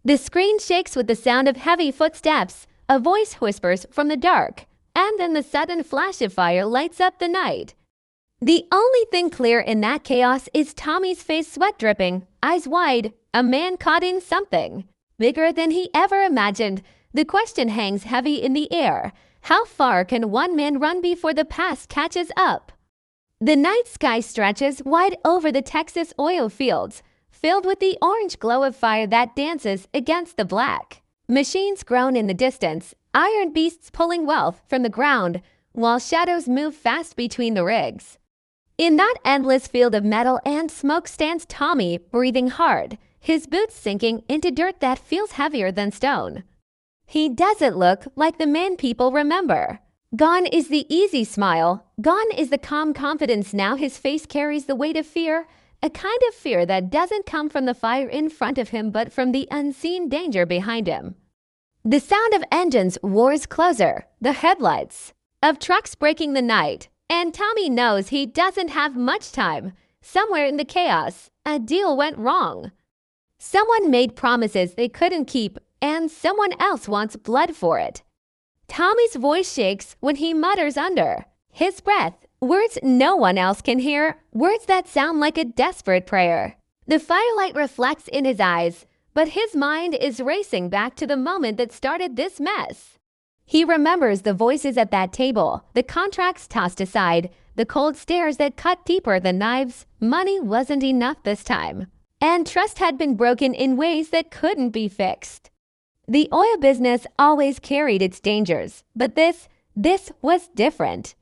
The screen shakes with the sound of heavy footsteps. A voice whispers from the dark, and then the sudden flash of fire lights up the night. The only thing clear in that chaos is Tommy's face, sweat dripping, eyes wide, a man caught in something bigger than he ever imagined. The question hangs heavy in the air. How far can one man run before the past catches up? The night sky stretches wide over the Texas oil fields, filled with the orange glow of fire that dances against the black. Machines groan in the distance, iron beasts pulling wealth from the ground, while shadows move fast between the rigs. In that endless field of metal and smoke stands Tommy, breathing hard, his boots sinking into dirt that feels heavier than stone. He doesn't look like the man people remember. Gone is the easy smile, gone is the calm confidence. Now his face carries the weight of fear, a kind of fear that doesn't come from the fire in front of him but from the unseen danger behind him. The sound of engines roars closer, the headlights of trucks breaking the night, and Tommy knows he doesn't have much time. Somewhere in the chaos, a deal went wrong. Someone made promises they couldn't keep, and someone else wants blood for it. Tommy's voice shakes when he mutters under his breath, words no one else can hear, words that sound like a desperate prayer. The firelight reflects in his eyes, but his mind is racing back to the moment that started this mess. He remembers the voices at that table, the contracts tossed aside, the cold stares that cut deeper than knives. Money wasn't enough this time, and trust had been broken in ways that couldn't be fixed. The oil business always carried its dangers, but this was different.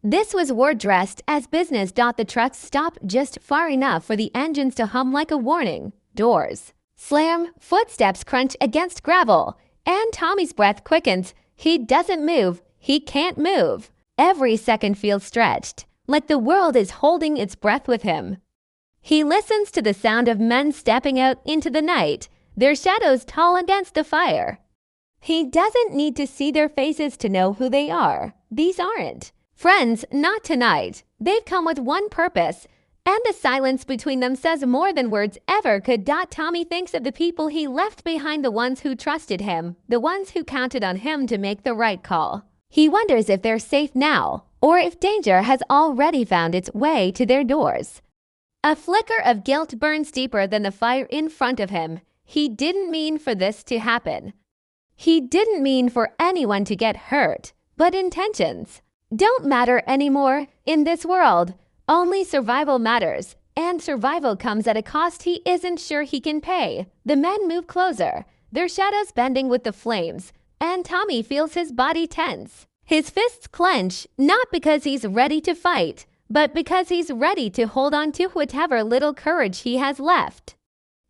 This was war-dressed as business. The trucks stop just far enough for the engines to hum like a warning. Doors slam, footsteps crunch against gravel, and Tommy's breath quickens. He doesn't move. He can't move. Every second feels stretched, like the world is holding its breath with him. He listens to the sound of men stepping out into the night, their shadows tall against the fire. He doesn't need to see their faces to know who they are. These aren't friends, not tonight. They've come with one purpose, and the silence between them says more than words ever could. Tommy thinks of the people he left behind, the ones who trusted him, the ones who counted on him to make the right call. He wonders if they're safe now, or if danger has already found its way to their doors. A flicker of guilt burns deeper than the fire in front of him. He didn't mean for this to happen. He didn't mean for anyone to get hurt, but intentions don't matter anymore in this world. Only survival matters, and survival comes at a cost he isn't sure he can pay. The men move closer, their shadows bending with the flames, and Tommy feels his body tense. His fists clench, not because he's ready to fight, but because he's ready to hold on to whatever little courage he has left.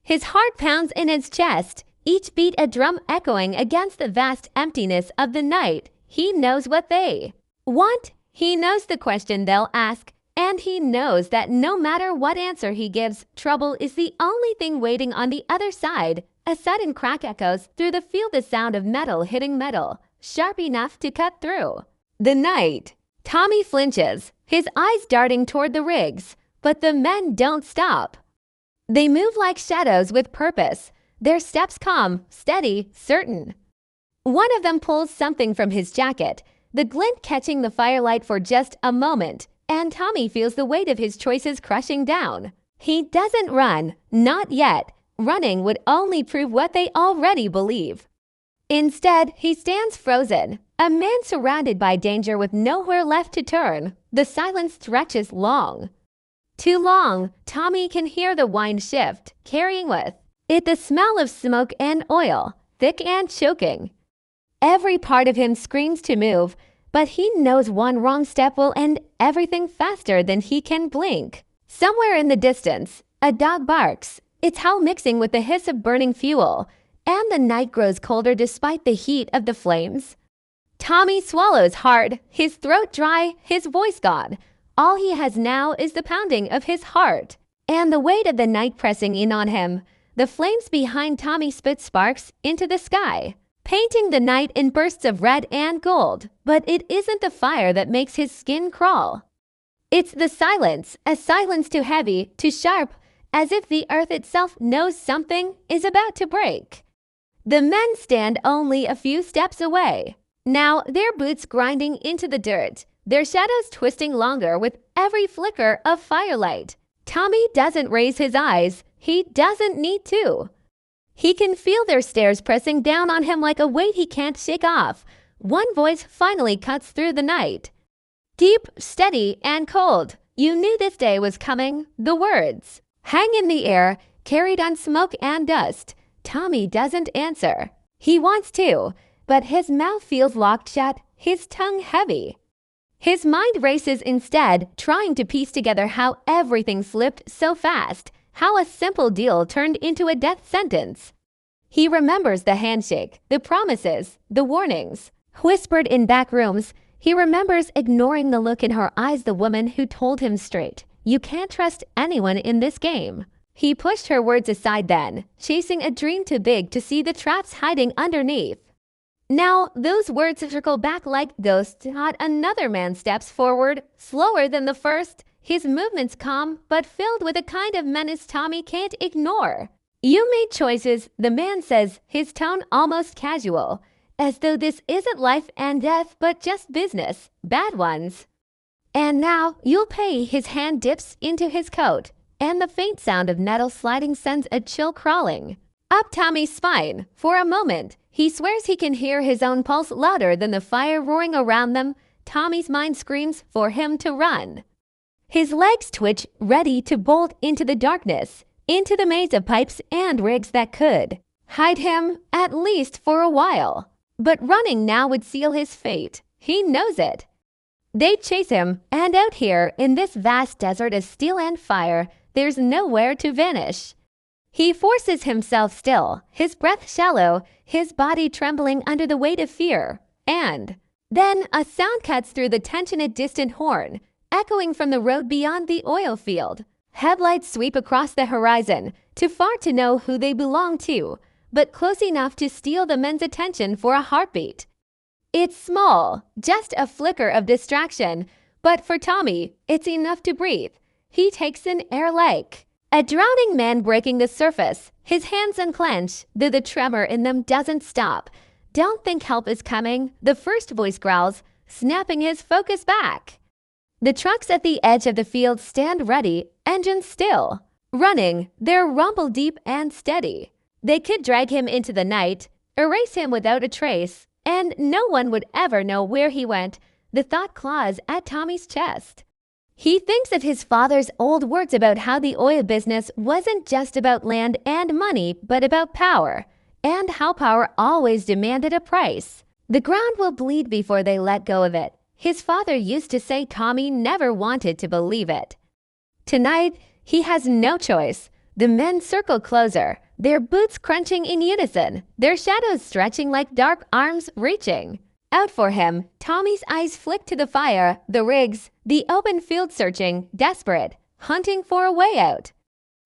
His heart pounds in his chest, each beat a drum echoing against the vast emptiness of the night. He knows what they want. He knows the question they'll ask, and he knows that no matter what answer he gives, trouble is the only thing waiting on the other side. A sudden crack echoes through the field, the sound of metal hitting metal, sharp enough to cut through the night. Tommy flinches, his eyes darting toward the rigs, but the men don't stop. They move like shadows with purpose, their steps calm, steady, certain. One of them pulls something from his jacket, the glint catching the firelight for just a moment, and Tommy feels the weight of his choices crushing down. He doesn't run, not yet. Running would only prove what they already believe. Instead, he stands frozen, a man surrounded by danger with nowhere left to turn. The silence stretches long. Too long. Tommy can hear the wind shift, carrying with it the smell of smoke and oil, thick and choking. Every part of him screams to move, but he knows one wrong step will end everything faster than he can blink. Somewhere in the distance, a dog barks, its howl mixing with the hiss of burning fuel, and the night grows colder despite the heat of the flames. Tommy swallows hard, his throat dry, his voice gone. All he has now is the pounding of his heart, and the weight of the night pressing in on him. The flames behind Tommy spit sparks into the sky, painting the night in bursts of red and gold. But it isn't the fire that makes his skin crawl. It's the silence, a silence too heavy, too sharp, as if the earth itself knows something is about to break. The men stand only a few steps away. Now, their boots grinding into the dirt, their shadows twisting longer with every flicker of firelight. Tommy doesn't raise his eyes. He doesn't need to. He can feel their stares pressing down on him like a weight he can't shake off. One voice finally cuts through the night. Deep, steady, and cold. You knew this day was coming. The words hang in the air, carried on smoke and dust. Tommy doesn't answer. He wants to, but his mouth feels locked shut, his tongue heavy. His mind races instead, trying to piece together how everything slipped so fast, how a simple deal turned into a death sentence. He remembers the handshake, the promises, the warnings. Whispered in back rooms, he remembers ignoring the look in her eyes, the woman who told him straight, "You can't trust anyone in this game." He pushed her words aside then, chasing a dream too big to see the traps hiding underneath. Now, those words circle back like ghosts. Another man steps forward, slower than the first, his movements calm but filled with a kind of menace Tommy can't ignore. "You made choices," the man says, his tone almost casual, as though this isn't life and death but just business, bad ones. "And now you'll pay." His hand dips into his coat, and the faint sound of metal sliding sends a chill crawling up Tommy's spine. For a moment, he swears he can hear his own pulse louder than the fire roaring around them. Tommy's mind screams for him to run. His legs twitch, ready to bolt into the darkness, into the maze of pipes and rigs that could hide him, at least for a while. But running now would seal his fate. He knows it. They'd chase him, and out here, in this vast desert of steel and fire, there's nowhere to vanish. He forces himself still, his breath shallow, his body trembling under the weight of fear. And then a sound cuts through the tension, a distant horn, echoing from the road beyond the oil field. Headlights sweep across the horizon, too far to know who they belong to, but close enough to steal the men's attention for a heartbeat. It's small, just a flicker of distraction, but for Tommy, it's enough to breathe. He takes in air like a drowning man breaking the surface. His hands unclench, though the tremor in them doesn't stop. "Don't think help is coming," the first voice growls, snapping his focus back. The trucks at the edge of the field stand ready, engines still. Running, they're rumble deep and steady. They could drag him into the night, erase him without a trace, and no one would ever know where he went. The thought claws at Tommy's chest. He thinks of his father's old words about how the oil business wasn't just about land and money, but about power, and how power always demanded a price. The ground will bleed before they let go of it. His father used to say. Tommy never wanted to believe it. Tonight, he has no choice. The men circle closer, their boots crunching in unison, their shadows stretching like dark arms reaching out for him. Tommy's eyes flick to the fire, the rigs, the open field, searching, desperate, hunting for a way out.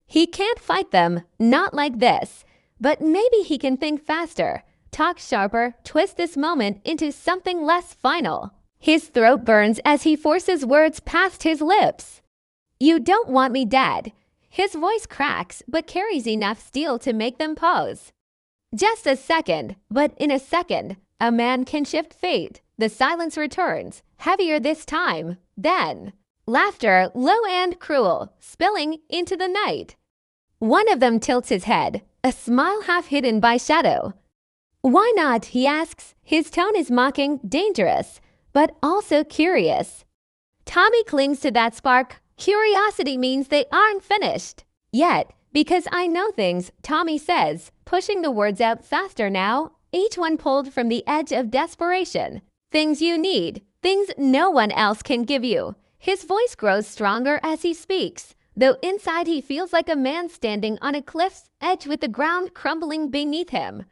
He can't fight them, not like this, but maybe he can think faster, talk sharper, twist this moment into something less final. His throat burns as he forces words past his lips. "You don't want me dead." His voice cracks, but carries enough steel to make them pause. Just a second, but in a second, a man can shift fate. The silence returns, heavier this time. Then, laughter, low and cruel, spilling into the night. One of them tilts his head, a smile half hidden by shadow. "Why not?" he asks. His tone is mocking, dangerous, but also curious. Tommy clings to that spark. Curiosity means they aren't finished yet, because I know things, Tommy says, pushing the words out faster now, each one pulled from the edge of desperation. Things you need, things no one else can give you. His voice grows stronger as he speaks, though inside he feels like a man standing on a cliff's edge with the ground crumbling beneath him.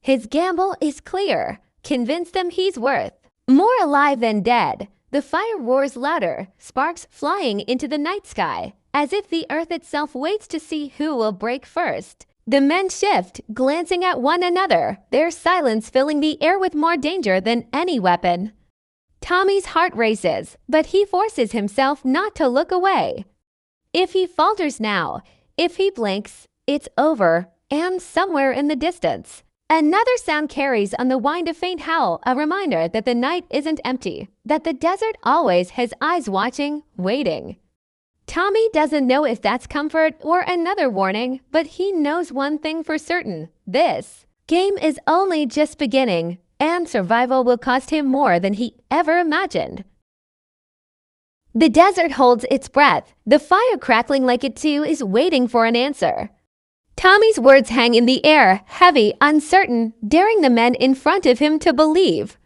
His gamble is clear. Convince them he's worth more alive than dead. The fire roars louder, sparks flying into the night sky, as if the earth itself waits to see who will break first. The men shift, glancing at one another, their silence filling the air with more danger than any weapon. Tommy's heart races, but he forces himself not to look away. If he falters now, if he blinks, it's over, and somewhere in the distance, Another sound carries on the wind, a faint howl, a reminder that the night isn't empty, that the desert always has eyes watching, waiting. Tommy doesn't know if that's comfort or another warning, but he knows one thing for certain. This game is only just beginning, and survival will cost him more than he ever imagined. The desert holds its breath, the fire crackling like it too is waiting for an answer. Tommy's words hang in the air, heavy, uncertain, daring the men in front of him to believe.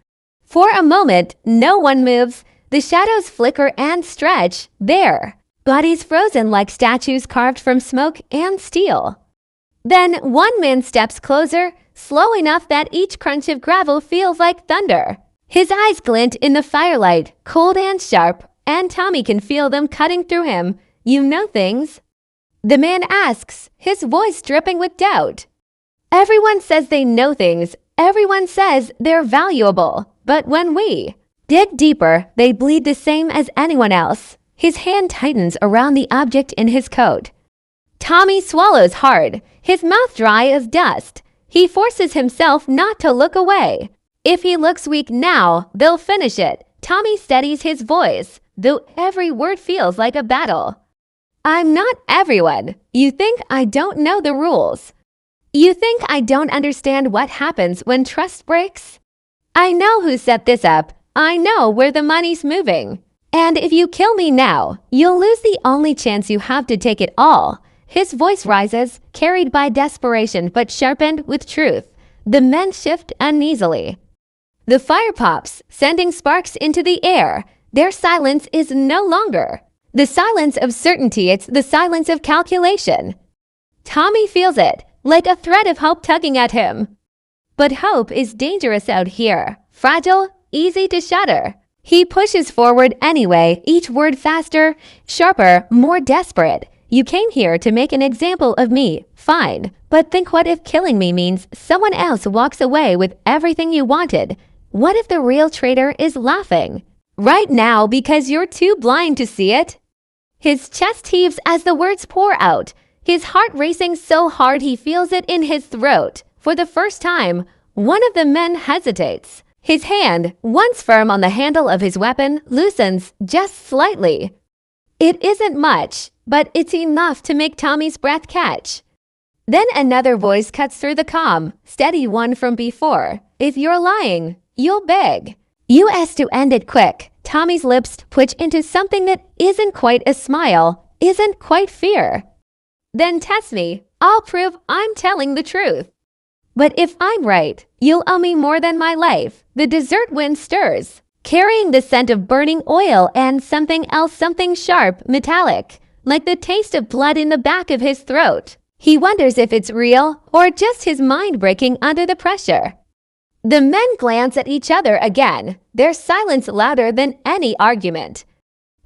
For a moment, no one moves. The shadows flicker and stretch, there, bodies frozen like statues carved from smoke and steel. Then one man steps closer, slow enough that each crunch of gravel feels like thunder. His eyes glint in the firelight, cold and sharp, and Tommy can feel them cutting through him. You know things. The man asks, his voice dripping with doubt. Everyone says they know things. Everyone says they're valuable. But when we dig deeper, they bleed the same as anyone else. His hand tightens around the object in his coat. Tommy swallows hard, his mouth dry as dust. He forces himself not to look away. If he looks weak now, they'll finish it. Tommy steadies his voice, though every word feels like a battle. I'm not everyone. You think I don't know the rules. You think I don't understand what happens when trust breaks? I know who set this up. I know where the money's moving. And if you kill me now, you'll lose the only chance you have to take it all. His voice rises, carried by desperation but sharpened with truth. The men shift uneasily. The fire pops, sending sparks into the air. Their silence is no longer the silence of certainty, it's the silence of calculation. Tommy feels it, like a thread of hope tugging at him. But hope is dangerous out here, fragile, easy to shatter. He pushes forward anyway, each word faster, sharper, more desperate. You came here to make an example of me, fine. But think, what if killing me means someone else walks away with everything you wanted? What if the real traitor is laughing? Right now because you're too blind to see it? His chest heaves as the words pour out, his heart racing so hard he feels it in his throat. For the first time, one of the men hesitates. His hand, once firm on the handle of his weapon, loosens just slightly. It isn't much, but it's enough to make Tommy's breath catch. Then another voice cuts through the calm, steady one from before. If you're lying, you'll beg. You asked to end it quick. Tommy's lips twitch into something that isn't quite a smile, isn't quite fear. Then test me. I'll prove I'm telling the truth. But if I'm right, you'll owe me more than my life. The desert wind stirs, carrying the scent of burning oil and something else, something sharp, metallic, like the taste of blood in the back of his throat. He wonders if it's real or just his mind breaking under the pressure. The men glance at each other again, their silence louder than any argument.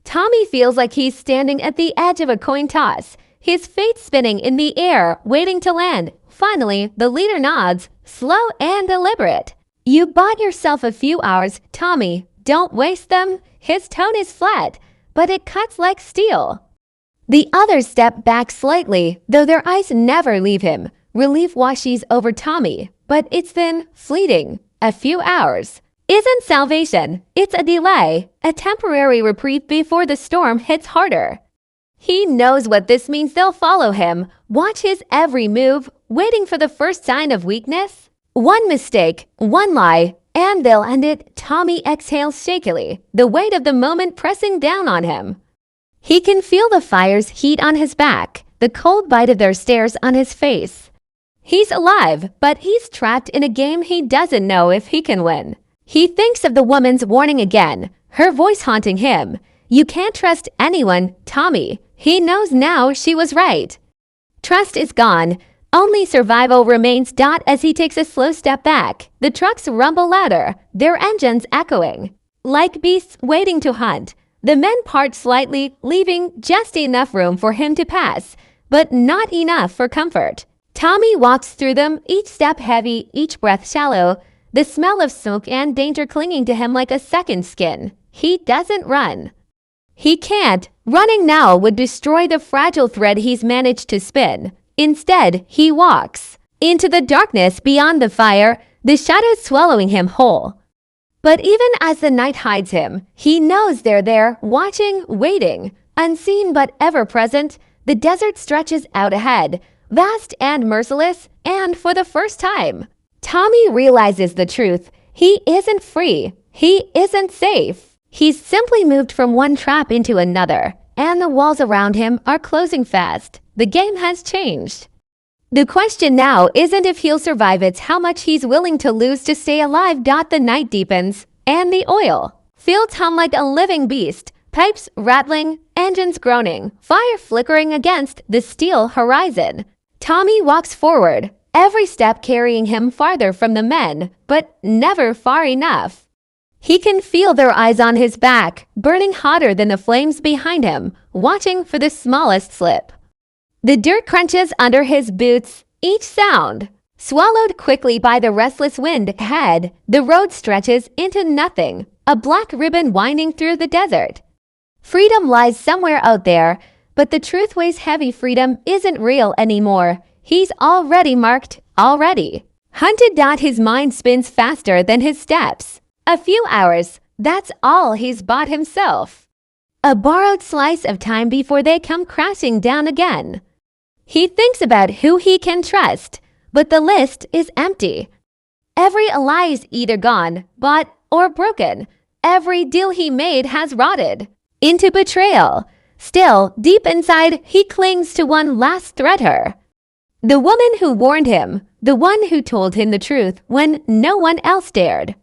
Tommy feels like he's standing at the edge of a coin toss, his fate spinning in the air, waiting to land. Finally, the leader nods, slow and deliberate. You bought yourself a few hours, Tommy. Don't waste them. His tone is flat, but it cuts like steel. The others step back slightly, though their eyes never leave him. Relief washes over Tommy, but it's then fleeting. A few hours isn't salvation. It's a delay, a temporary reprieve before the storm hits harder. He knows what this means. They'll follow him, watch his every move, waiting for the first sign of weakness. One mistake, one lie, and they'll end it. Tommy exhales shakily, the weight of the moment pressing down on him. He can feel the fire's heat on his back, the cold bite of their stares on his face. He's alive, but he's trapped in a game he doesn't know if he can win. He thinks of the woman's warning again, her voice haunting him. You can't trust anyone, Tommy. He knows now she was right. Trust is gone. Only survival remains. As he takes a slow step back, the trucks rumble louder, their engines echoing. Like beasts waiting to hunt, the men part slightly, leaving just enough room for him to pass, but not enough for comfort. Tommy walks through them, each step heavy, each breath shallow, the smell of smoke and danger clinging to him like a second skin. He doesn't run. He can't. Running now would destroy the fragile thread he's managed to spin. Instead, he walks. into the darkness beyond the fire, the shadows swallowing him whole. But even as the night hides him, he knows they're there, watching, waiting. Unseen but ever-present, the desert stretches out ahead, vast and merciless, and for the first time, Tommy realizes the truth. He isn't free. He isn't safe. He's simply moved from one trap into another, and the walls around him are closing fast. The game has changed. The question now isn't if he'll survive, it's how much he's willing to lose to stay alive. The night deepens, and the oil fields hum like a living beast, pipes rattling, engines groaning, fire flickering against the steel horizon. Tommy walks forward, every step carrying him farther from the men, but never far enough. He can feel their eyes on his back, burning hotter than the flames behind him, watching for the smallest slip. The dirt crunches under his boots, each sound swallowed quickly by the restless wind ahead. The road stretches into nothing, a black ribbon winding through the desert. Freedom lies somewhere out there, but the truth weighs heavy. Freedom isn't real anymore. He's already marked, already hunted. His mind spins faster than his steps. A few hours, that's all he's bought himself. A borrowed slice of time before they come crashing down again. He thinks about who he can trust, but the list is empty. Every lie is either gone, bought, or broken. Every deal he made has rotted into betrayal. Still, deep inside, he clings to one last thread, her. The woman who warned him, the one who told him the truth when no one else dared.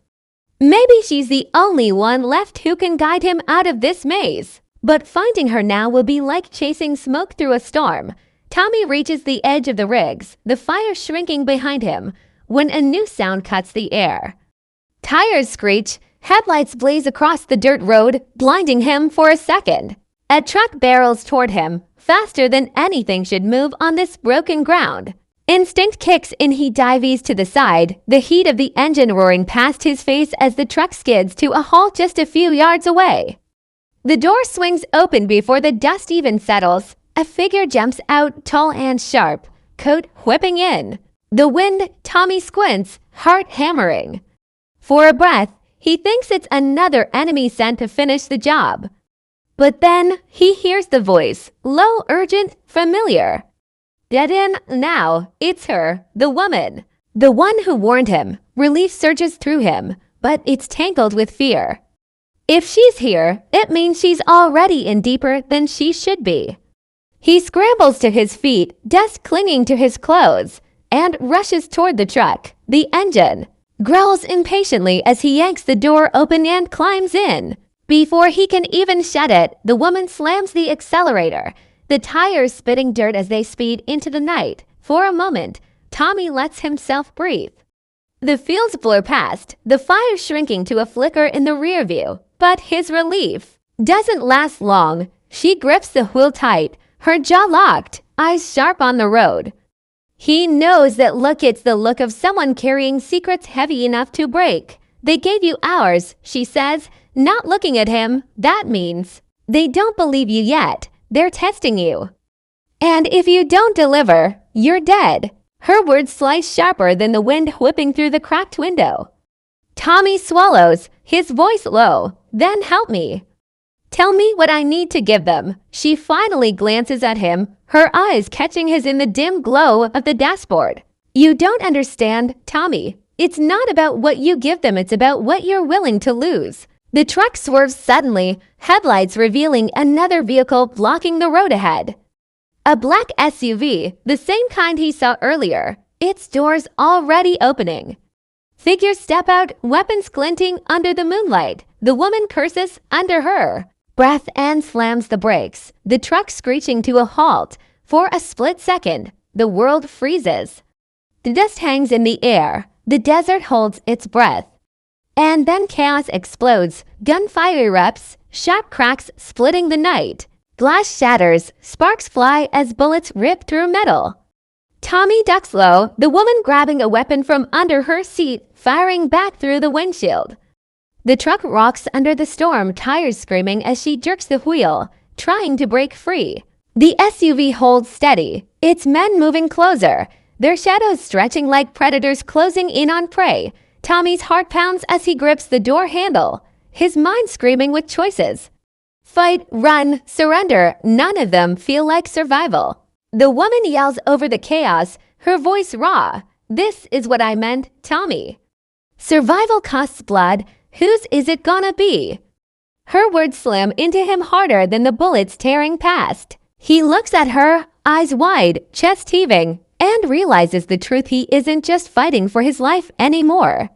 Maybe she's the only one left who can guide him out of this maze. But finding her now will be like chasing smoke through a storm. Tommy reaches the edge of the rigs, the fire shrinking behind him, when a new sound cuts the air. Tires screech, headlights blaze across the dirt road, blinding him for a second. A truck barrels toward him, faster than anything should move on this broken ground. Instinct kicks in, he dives to the side, the heat of the engine roaring past his face as the truck skids to a halt just a few yards away. The door swings open before the dust even settles. A figure jumps out, tall and sharp, coat whipping in. The wind, Tommy squints, heart hammering. For a breath, he thinks it's another enemy sent to finish the job. But then he hears the voice, low, urgent, familiar. Dead in now, it's her, the woman. The one who warned him. Relief surges through him, but it's tangled with fear. If she's here, it means she's already in deeper than she should be. He scrambles to his feet, dust clinging to his clothes, and rushes toward the truck. The engine growls impatiently as he yanks the door open and climbs in. Before he can even shut it, the woman slams the accelerator, the tires spitting dirt as they speed into the night. For a moment, Tommy lets himself breathe. The fields blur past, the fire shrinking to a flicker in the rear view. But his relief doesn't last long. She grips the wheel tight, her jaw locked, eyes sharp on the road. He knows that look. It's the look of someone carrying secrets heavy enough to break. They gave you hours, she says, not looking at him. That means they don't believe you yet. They're testing you. And if you don't deliver, you're dead. Her words slice sharper than the wind whipping through the cracked window. Tommy swallows, his voice low. Then help me. Tell me what I need to give them. She finally glances at him, her eyes catching his in the dim glow of the dashboard. You don't understand, Tommy. It's not about what you give them, it's about what you're willing to lose. The truck swerves suddenly, headlights revealing another vehicle blocking the road ahead. A black SUV, the same kind he saw earlier, its doors already opening. Figures step out, weapons glinting under the moonlight. The woman curses under her breath and slams the brakes, the truck screeching to a halt. For a split second, the world freezes. The dust hangs in the air. The desert holds its breath. And then chaos explodes. Gunfire erupts, sharp cracks splitting the night. Glass shatters, sparks fly as bullets rip through metal. Tommy ducks low, the woman grabbing a weapon from under her seat, firing back through the windshield. The truck rocks under the storm, tires screaming as she jerks the wheel, trying to break free. The SUV holds steady, its men moving closer. their shadows stretching like predators closing in on prey. Tommy's heart pounds as he grips the door handle, his mind screaming with choices. Fight, run, surrender, none of them feel like survival. The woman yells over the chaos, her voice raw. This is what I meant, Tommy. Survival costs blood. Whose is it gonna be? Her words slam into him harder than the bullets tearing past. He looks at her, eyes wide, chest heaving, and realizes the truth. He isn't just fighting for his life anymore.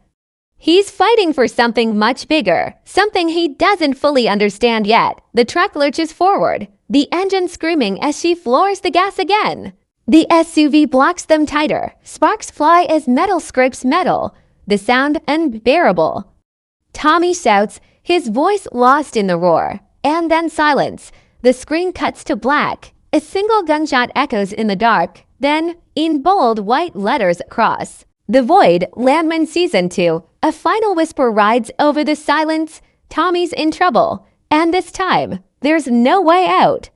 He's fighting for something much bigger, something he doesn't fully understand yet. The truck lurches forward, the engine screaming as she floors the gas again. The SUV blocks them tighter. Sparks fly as metal scrapes metal, the sound unbearable. Tommy shouts, his voice lost in the roar, and then silence. The screen cuts to black. A single gunshot echoes in the dark, then, in bold white letters across the void, Landman Season 2, a final whisper rides over the silence. Tommy's in trouble, and this time, there's no way out.